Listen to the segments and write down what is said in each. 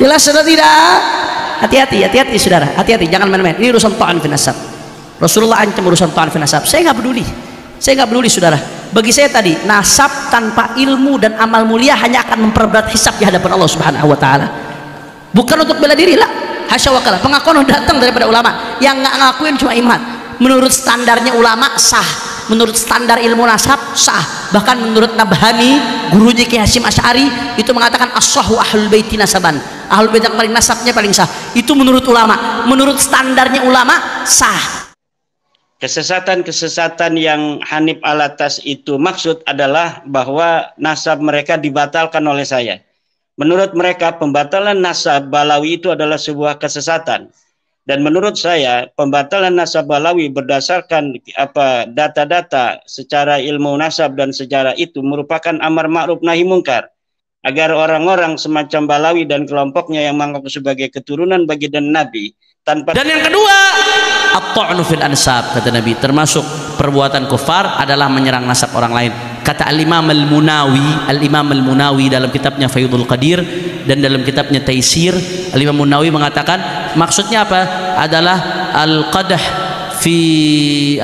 Jelas sudah tidak? Hati-hati, hati-hati saudara, hati-hati, jangan main-main. Ini urusan ta'an fi nasab. Rasulullah ancam urusan ta'an fi nasab. Saya nggak peduli, saya nggak peduli saudara. Bagi saya tadi, nasab tanpa ilmu dan amal mulia hanya akan memperberat hisab di hadapan Allah Subhanahu wa taala. Bukan untuk bela diri lah, hasya wa kalla. Pengakuan datang daripada ulama. Yang nggak ngakuin cuma iman. Menurut standarnya ulama sah, menurut standar ilmu nasab sah. Bahkan menurut Nabhani, gurunya Ki Hasyim Asy'ari, itu mengatakan as-sahhu ahlul baiti nasaban. Ahlul bait yang paling nasabnya paling sah. Itu menurut ulama, menurut standarnya ulama sah. Kesesatan-kesesatan yang Hanif Alatas itu maksud adalah bahwa nasab mereka dibatalkan oleh saya. Menurut mereka pembatalan nasab Balawi itu adalah sebuah kesesatan. Dan menurut saya pembatalan nasab Balawi berdasarkan data-data secara ilmu nasab dan sejarah itu merupakan amar ma'ruf nahi mungkar. Agar orang-orang semacam Balawi dan kelompoknya yang mengaku sebagai keturunan baginda Nabi tanpa. Dan yang kedua, at-ta'nu fil ansab, kata Nabi, termasuk perbuatan kufar adalah menyerang nasab orang lain. Kata Al-Imam Al-Munawi dalam kitabnya Faidul Qadir dan dalam kitabnya Taisir, Al-Imam Munawi mengatakan maksudnya apa? Adalah al-qadah fi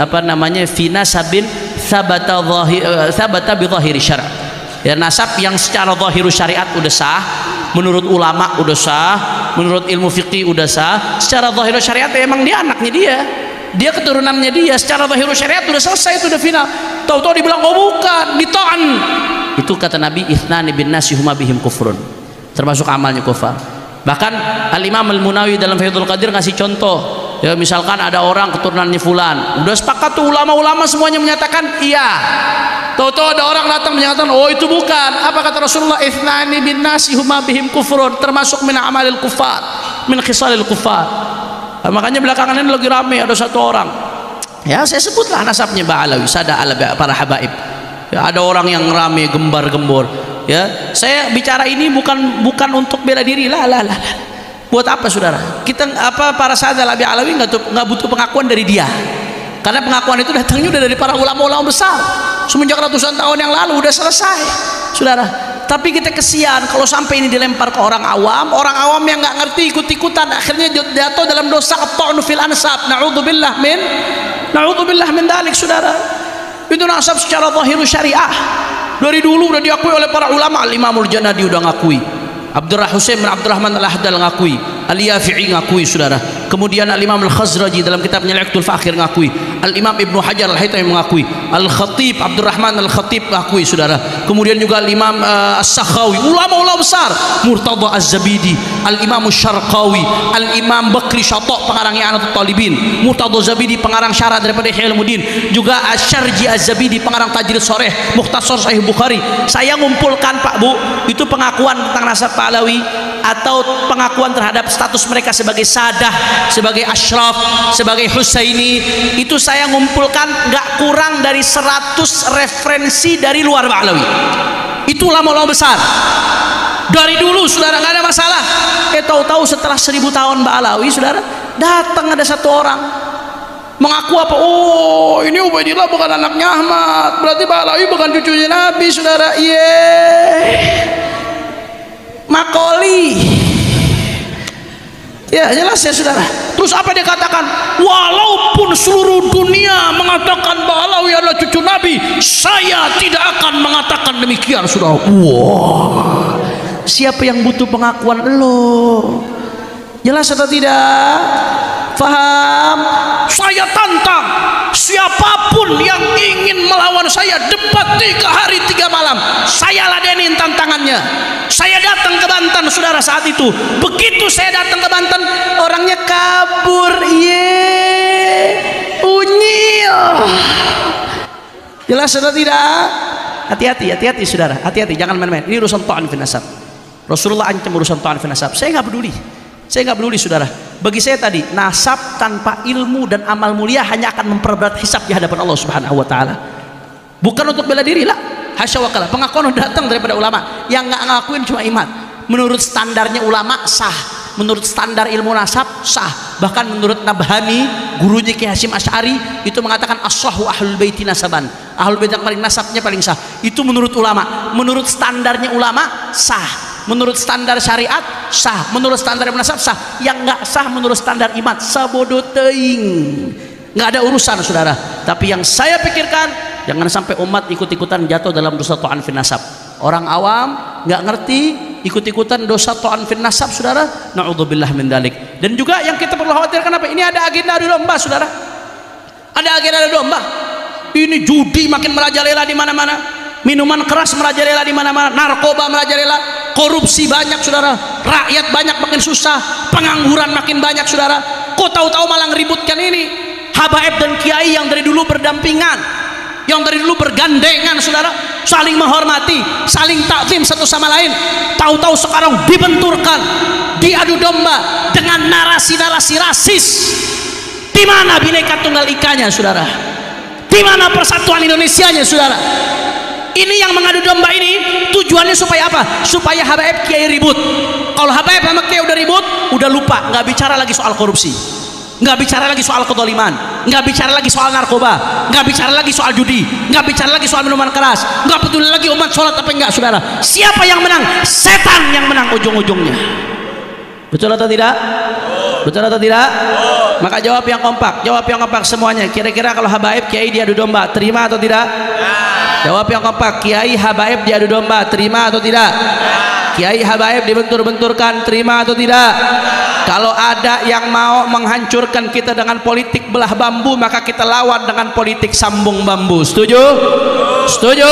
fi nasabin sabata bi dhahiri syara'. Ya, nasab yang secara zahiru syariat udah sah, menurut ulama udah sah, menurut ilmu fikih udah sah. Secara zahiru syariat ya emang dia anaknya dia keturunannya dia. Secara zahiru syariat udah selesai, itu udah final. Tahu-tahu dibilang oh bukan, dita'an. Itu kata Nabi, ithnani bin nasi huma bihim kufrun, termasuk amalnya kufar. Bahkan Al-Imam Al-Munawi dalam Faidul Qadir ngasih contoh. Ya, misalkan ada orang keturunannya fulan, udah sepakat tuh ulama-ulama semuanya menyatakan iya. Tahu-tahu ada orang datang menyatakan oh itu bukan. Apa kata Rasulullah? Ithnani bin nasi huma bihim kufrun, termasuk min amalil kufar, min khisalil kufar. Nah, makanya belakangan ini lagi rame ada satu orang. Ya, saya sebutlah nasabnya Ba'alawi, sada ala para habaib. Ya, ada orang yang rame gembar-gembor. Ya, saya bicara ini bukan untuk bela diri lah. Buat apa saudara? Kita para sada ala Ba'alawi nggak butuh pengakuan dari dia. Karena pengakuan itu datangnya udah dari para ulama-ulama besar. Semenjak ratusan tahun yang lalu udah selesai, saudara. Tapi kita kesian kalau sampai ini dilempar ke orang awam yang nggak ngerti ikut-ikutan, akhirnya jatuh dalam dosa at-ta'nu fil ansab. Na'udzubillah min dalik, saudara. Itu nasab secara zahiru syariah. Dari dulu udah diakui oleh para ulama. Al-Imamul Janadi udah ngakui, Husain bin Abdurrahman Al-Ahdal ngakui, Al-Yafi'i ngakui, saudara. Kemudian Al-Imam Al-Khazraji dalam kitabnya Al-Iqtul Fakhir ngakui, Al-Imam Ibnu Hajar Al-Haytami mengakui, Al-Khatib Abdurrahman Al-Khatib ngakui, saudara. Kemudian juga Al-Imam As-Sakhawi, ulama-ulama besar, Murtada Az-Zabidi, Al-Imam Syarqawi, Al-Imam Bakri Syata' pengarang I'anatul Talibin, Murtada Az-Zabidi pengarang syarah daripada Ihya Ulumuddin, juga Asy-Syarji Az-Zabidi pengarang Tajrid Sharih Mukhtasar Sahih Bukhari. Saya ngumpulkan Pak Bu, itu pengakuan tentang nasab Ba'alawi atau pengakuan terhadap status mereka sebagai sadah, sebagai asyraf, sebagai husaini, itu saya ngumpulkan nggak kurang dari 100 referensi dari luar Ba'alawi. Itu ulama-ulama besar dari dulu, saudara, nggak ada masalah. Tahu-tahu setelah 1000 tahun Ba'alawi, saudara, datang ada satu orang mengaku apa? Oh, ini Ubaidillah bukan anaknya Ahmad, berarti Ba'alawi bukan cucunya Nabi, saudara. Makoli. Ya, jelas ya, saudara. Terus apa dia katakan? Walaupun seluruh dunia mengatakan Ba'alawi adalah cucu Nabi, saya tidak akan mengatakan demikian, saudara. Wah, siapa yang butuh pengakuan lo? Jelas atau tidak? Faham? Saya tantang siapapun yang ingin melawan saya, debat 3 hari 3 malam, saya ladenin tantangannya. Saya datang ke Banten, saudara, saat itu. Begitu saya datang ke Banten, orangnya kabur. Unyil. Jelas atau tidak? Hati-hati, saudara, hati-hati, jangan main-main. Ini urusan ta'an fi nasab. Rasulullah ancam urusan ta'an fi nasab. Saya nggak peduli, saudara. Bagi saya tadi, nasab tanpa ilmu dan amal mulia hanya akan memperberat hisab di hadapan Allah Subhanahu wa taala. Bukan untuk bela diri lah, hasya wa kalla. Pengakuan datang daripada ulama. Yang nggak ngakuin cuma iman. Menurut standarnya ulama sah, menurut standar ilmu nasab sah. Bahkan menurut Nabhani, gurunya Ki Hasyim Asy'ari, itu mengatakan as-sahhu ahlul baiti nasaban. Ahlul bait yang paling nasabnya paling sah. Itu menurut ulama, menurut standarnya ulama sah. menurut standar syariat sah, menurut standar nasab sah, yang nggak sah menurut standar iman sabodo teing, nggak ada urusan saudara. Tapi yang saya pikirkan, jangan sampai umat ikut-ikutan jatuh dalam dosa ta'an fin nasab. Orang awam nggak ngerti ikut-ikutan dosa ta'an fin nasab saudara, na'udzubillah min dzalik. Dan juga yang kita perlu khawatirkan apa? Ini ada agenda adu domba saudara, ada agenda adu domba. Ini judi makin merajalela di mana-mana, minuman keras merajalela di mana-mana, narkoba merajalela, korupsi banyak saudara, rakyat banyak makin susah, pengangguran makin banyak saudara. Kok tahu-tahu malah ngeributkan ini? Habaib dan kiai yang dari dulu berdampingan, yang dari dulu bergandengan saudara, saling menghormati, saling takzim satu sama lain, tahu-tahu sekarang dibenturkan, diadu domba dengan narasi-narasi rasis. Di mana Bhinneka Tunggal Ikanya saudara? Di mana persatuan Indonesianya saudara? Ini yang mengadu domba ini tujuannya supaya apa? Supaya habaib kiai ribut. Kalau habaib sama kiai udah ribut, udah lupa, nggak bicara lagi soal korupsi, nggak bicara lagi soal kedoliman, nggak bicara lagi soal narkoba, nggak bicara lagi soal judi, nggak bicara lagi soal minuman keras, nggak peduli lagi umat sholat apa enggak saudara. Siapa yang menang? Setan yang menang ujung-ujungnya. Betul atau tidak? Betul atau tidak? Maka jawab yang kompak, jawab yang kompak semuanya. Kira-kira kalau habaib kiai diadu domba, terima atau tidak? Jawab yang kompak, kiai habaib diadu domba, terima atau tidak? Kiai habaib dibentur-benturkan, terima atau tidak? Kalau ada yang mau menghancurkan kita dengan politik belah bambu, maka kita lawan dengan politik sambung bambu. Setuju? Setuju?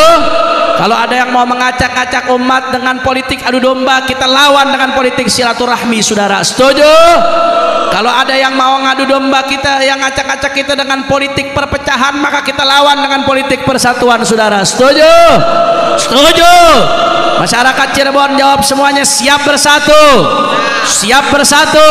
Kalau ada yang mau mengacak-acak umat dengan politik adu domba, kita lawan dengan politik silaturahmi saudara. Setuju? Kalau ada yang mau ngadu domba kita, yang ngacak-acak kita dengan politik perpecahan, maka kita lawan dengan politik persatuan saudara. Setuju? Setuju? Masyarakat Cirebon jawab semuanya, siap bersatu, siap bersatu,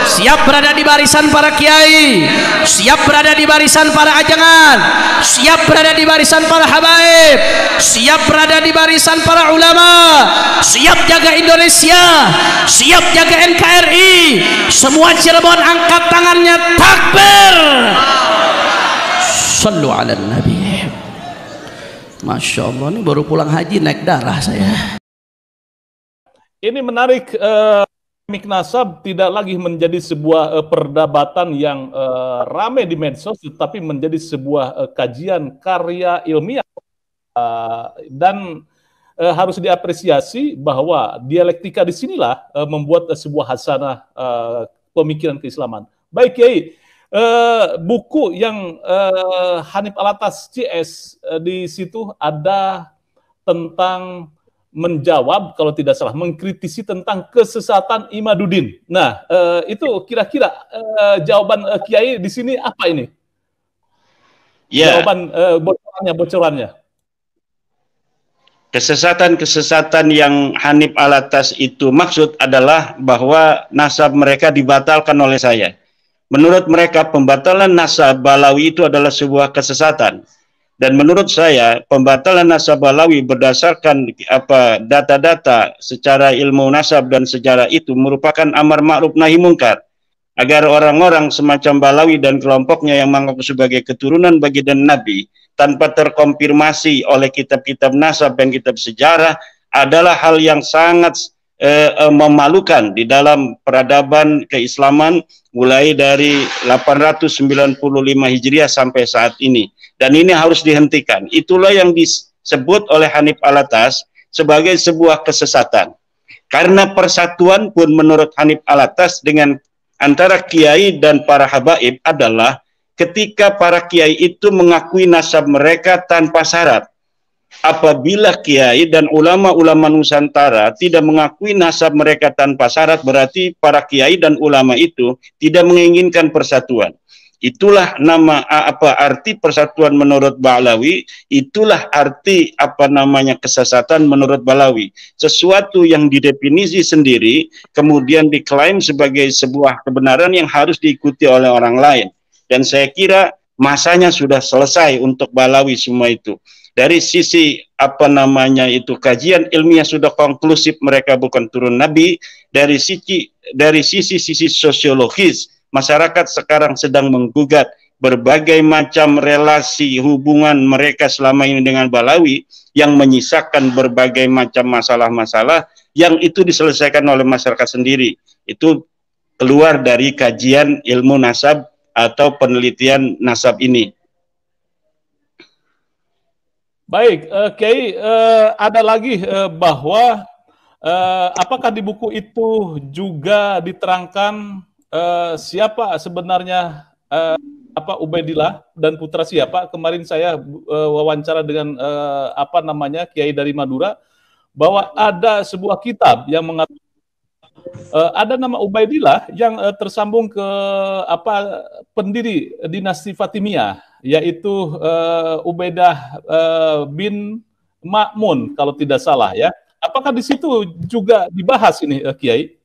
siap berada di barisan para kiai, siap berada di barisan para ajangan, siap berada di barisan para habaib, siap berada di barisan para ulama, siap jaga Indonesia, siap jaga NKRI. Semua Cirebon angkat tangannya, takbir. Sallu ala Nabi. Masya Allah, ini baru pulang haji naik darah saya. Ini menarik, Nasab tidak lagi menjadi sebuah perdebatan yang ramai di medsos, tetapi menjadi sebuah kajian karya ilmiah. Dan harus diapresiasi bahwa dialektika disinilah membuat sebuah hasanah pemikiran keislaman. Baik Kiai, buku yang Hanif Alatas CS di situ ada tentang menjawab, kalau tidak salah, mengkritisi tentang kesesatan Imaduddin. Nah, itu kira-kira jawaban Kiai di sini apa ini? Ya. Jawaban bocorannya. Kesesatan-kesesatan yang Hanif Alatas itu maksud adalah bahwa nasab mereka dibatalkan oleh saya. Menurut mereka pembatalan nasab Balawi itu adalah sebuah kesesatan. Dan menurut saya pembatalan nasab Balawi berdasarkan data-data secara ilmu nasab dan sejarah itu merupakan amar ma'ruf nahi mungkar. Agar orang-orang semacam Balawi dan kelompoknya yang mengaku sebagai keturunan baginda Nabi tanpa terkonfirmasi oleh kitab-kitab nasab dan kitab sejarah adalah hal yang sangat memalukan di dalam peradaban keislaman mulai dari 895 Hijriah sampai saat ini, dan ini harus dihentikan. Itulah yang disebut oleh Hanif Alatas sebagai sebuah kesesatan, karena persatuan pun menurut Hanif Alatas dengan antara kiai dan para habaib adalah ketika para kiai itu mengakui nasab mereka tanpa syarat. Apabila kiai dan ulama-ulama Nusantara tidak mengakui nasab mereka tanpa syarat, berarti para kiai dan ulama itu tidak menginginkan persatuan. Itulah nama arti persatuan menurut Balawi, itulah arti kesesatan menurut Balawi. Sesuatu yang didefinisi sendiri kemudian diklaim sebagai sebuah kebenaran yang harus diikuti oleh orang lain. Dan saya kira masanya sudah selesai untuk Balawi semua itu. Dari sisi kajian ilmiah sudah konklusif mereka bukan turun Nabi. Dari sisi sosiologis, masyarakat sekarang sedang menggugat berbagai macam relasi hubungan mereka selama ini dengan Balawi yang menyisakan berbagai macam masalah-masalah yang itu diselesaikan oleh masyarakat sendiri. Itu keluar dari kajian ilmu nasab atau penelitian nasab ini. Baik, Kiai, ada lagi bahwa apakah di buku itu juga diterangkan siapa sebenarnya Ubaidillah dan putra siapa? Kemarin saya wawancara dengan Kiai dari Madura, bahwa ada sebuah kitab yang mengatakan ada nama Ubaidillah yang tersambung ke pendiri dinasti Fatimiyah, yaitu Ubaidah bin Ma'mun kalau tidak salah ya. Apakah di situ juga dibahas ini, Kiai?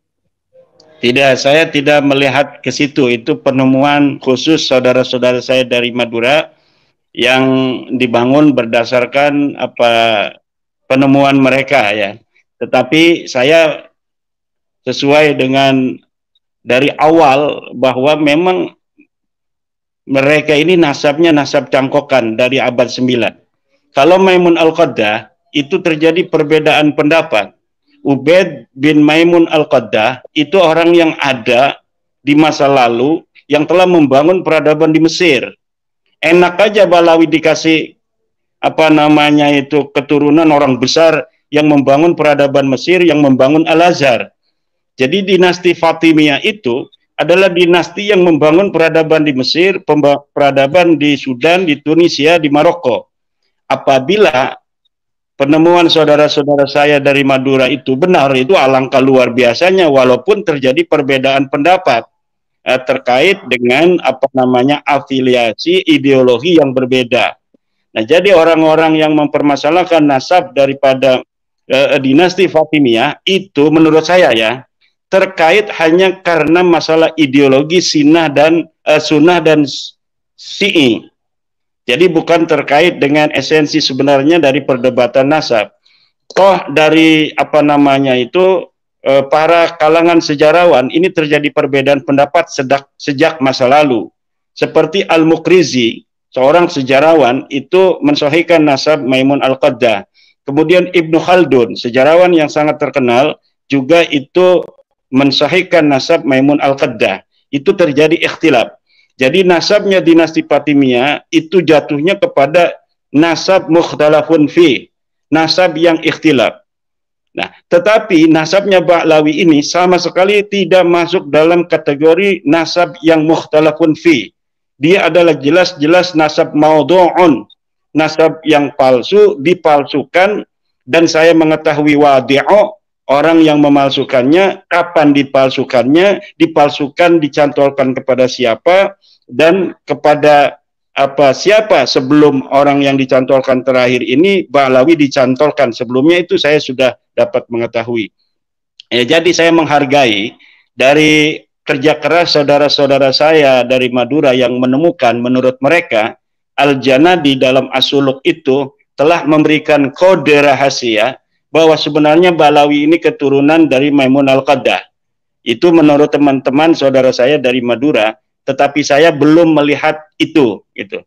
Tidak, saya tidak melihat ke situ. Itu penemuan khusus saudara-saudara saya dari Madura yang dibangun berdasarkan penemuan mereka ya. Tetapi saya sesuai dengan dari awal bahwa memang mereka ini nasabnya nasab cangkokan dari abad 9. Kalau Maimun Al-Qaddah itu terjadi perbedaan pendapat. Ubaid bin Maimun Al-Qaddah itu orang yang ada di masa lalu yang telah membangun peradaban di Mesir. Enak aja Balawi dikasih keturunan orang besar yang membangun peradaban Mesir, yang membangun Al-Azhar. Jadi dinasti Fatimiyah itu adalah dinasti yang membangun peradaban di Mesir, peradaban di Sudan, di Tunisia, di Maroko. Apabila penemuan saudara-saudara saya dari Madura itu benar, itu alangkah luar biasanya, walaupun terjadi perbedaan pendapat terkait dengan afiliasi ideologi yang berbeda. Nah, jadi orang-orang yang mempermasalahkan nasab daripada dinasti Fatimiyah itu menurut saya ya terkait hanya karena masalah ideologi sunnah dan Syi'i. Jadi bukan terkait dengan esensi sebenarnya dari perdebatan nasab. Toh dari para kalangan sejarawan ini terjadi perbedaan pendapat sejak masa lalu. Seperti Al-Muqrizi, seorang sejarawan itu mensahihkan nasab Maimun Al-Qaddah. Kemudian Ibnu Khaldun, sejarawan yang sangat terkenal, juga itu mensahihkan nasab Maimun Al-Qaddah. Itu terjadi ikhtilaf. Jadi nasabnya dinasti Fatimiyah itu jatuhnya kepada nasab mukhtalafun fi, nasab yang ikhtilaf. Nah, tetapi nasabnya Ba'lawi ini sama sekali tidak masuk dalam kategori nasab yang mukhtalafun fi. Dia adalah jelas-jelas nasab maudhu'un, nasab yang palsu, dipalsukan, dan saya mengetahui wadi'u, orang yang memalsukannya, kapan dipalsukan, dicantolkan kepada siapa, dan kepada siapa sebelum orang yang dicantolkan terakhir ini Ba'lawi dicantolkan. Sebelumnya itu saya sudah dapat mengetahui. Jadi saya menghargai dari kerja keras saudara-saudara saya dari Madura yang menemukan, menurut mereka Al-Janadi dalam As-Suluk itu telah memberikan kode rahasia bahwa sebenarnya Ba'lawi ini keturunan dari Maimun Al-Qaddah. Itu menurut teman-teman saudara saya dari Madura, tetapi saya belum melihat itu gitu.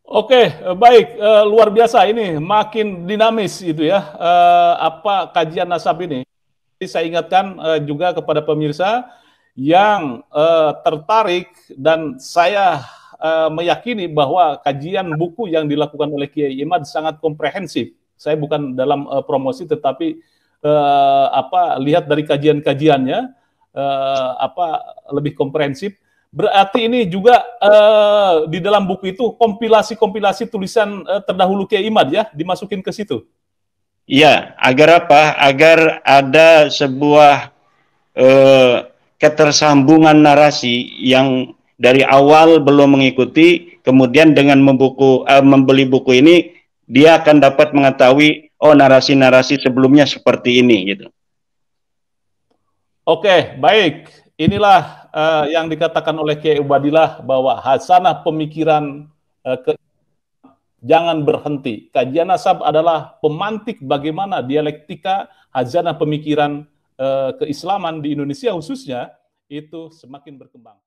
Oke, baik, luar biasa ini, makin dinamis itu ya, kajian nasab ini. Jadi saya ingatkan juga kepada pemirsa yang tertarik, dan saya meyakini bahwa kajian buku yang dilakukan oleh Kiai Imad sangat komprehensif. Saya bukan dalam promosi, tetapi lihat dari kajian-kajiannya lebih komprehensif. Berarti ini juga di dalam buku itu kompilasi-kompilasi tulisan terdahulu Kiai Imad ya, dimasukin ke situ. Iya, agar apa? Agar ada sebuah ketersambungan narasi yang dari awal belum mengikuti, kemudian dengan membeli buku ini, dia akan dapat mengetahui, oh narasi-narasi sebelumnya seperti ini gitu. Oke, baik. Inilah yang dikatakan oleh Kiai Ubaidillah bahwa hasanah pemikiran jangan berhenti. Kajian nasab adalah pemantik bagaimana dialektika hasanah pemikiran keislaman di Indonesia khususnya itu semakin berkembang.